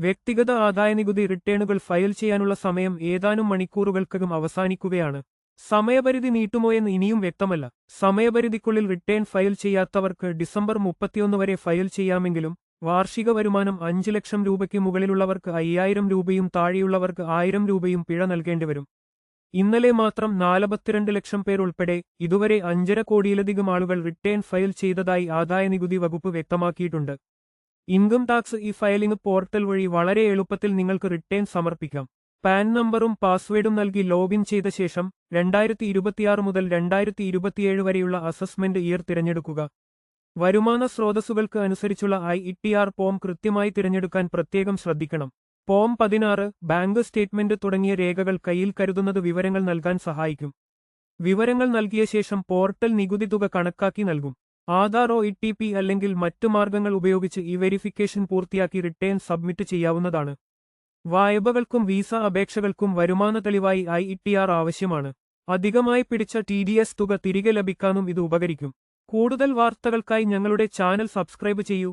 വ്യക്തിഗത ആദായനികുതി റിട്ടേണുകൾ ഫയൽ ചെയ്യാനുള്ള സമയം ഏതാനും മണിക്കൂറുകൾക്കകം അവസാനിക്കുകയാണ്. സമയപരിധി നീട്ടുമോയെന്ന് ഇനിയും വ്യക്തമല്ല. സമയപരിധിക്കുള്ളിൽ റിട്ടേൺ ഫയൽ ചെയ്യാത്തവർക്ക് ഡിസംബർ 31 വരെ ഫയൽ ചെയ്യാമെങ്കിലും വാർഷിക വരുമാനം 5 ലക്ഷം രൂപയ്ക്ക് മുകളിലുള്ളവർക്ക് 5000 രൂപയും താഴെയുള്ളവർക്ക് 1000 രൂപയും പിഴ നൽകേണ്ടിവരും. ഇന്നലെ മാത്രം 42 ലക്ഷം പേർ ഉൾപ്പെടെ ഇതുവരെ 5.5 കോടിയിലധികം ആളുകൾ റിട്ടേൺ ഫയൽ ചെയ്തതായി ആദായനികുതി വകുപ്പ് വ്യക്തമാക്കിയിട്ടുണ്ട്. ഇൻകം ടാക്സ് ഫയലിംഗ് പോർട്ടൽ വഴി വളരെ എളുപ്പത്തിൽ നിങ്ങൾക്ക് റിട്ടേൺ സമർപ്പിക്കാം. പാൻ നമ്പറും പാസ്വേഡും നൽകി ലോഗിൻ ചെയ്ത ശേഷം 2026 മുതൽ 2027 വരെയുള്ള അസസ്മെന്റ് ഇയർ തിരഞ്ഞെടുക്കുക. വരുമാന സ്രോതസ്സുകൾക്ക് അനുസരിച്ചുള്ള ITR ഫോം കൃത്യമായി തിരഞ്ഞെടുക്കാൻ പ്രത്യേകം ശ്രദ്ധിക്കണം. ഫോം 16 ബാങ്ക് സ്റ്റേറ്റ്മെന്റ് തുടങ്ങിയ രേഖകൾ കയ്യിൽ കരുതുന്നത് വിവരങ്ങൾ നൽകാൻ സഹായിക്കും. വിവരങ്ങൾ നൽകിയ ശേഷം പോർട്ടൽ നികുതി തുക കണക്കാക്കി നൽകും. ആധാർ OTP അല്ലെങ്കിൽ മറ്റു മാർഗങ്ങൾ ഉപയോഗിച്ച് വെരിഫിക്കേഷൻ പൂർത്തിയാക്കി റിട്ടേൺ സബ്മിറ്റ് ചെയ്യാവുന്നതാണ്. വായ്പകൾക്കും വീസ അപേക്ഷകൾക്കും വരുമാന തെളിവായി ITR ആവശ്യമാണ്. അധികമായി പിടിച്ച TDS തുക തിരികെ ലഭിക്കാനും ഇത് ഉപകരിക്കും. കൂടുതൽ വാർത്തകൾക്കായി ഞങ്ങളുടെ ചാനൽ സബ്സ്ക്രൈബ് ചെയ്യൂ.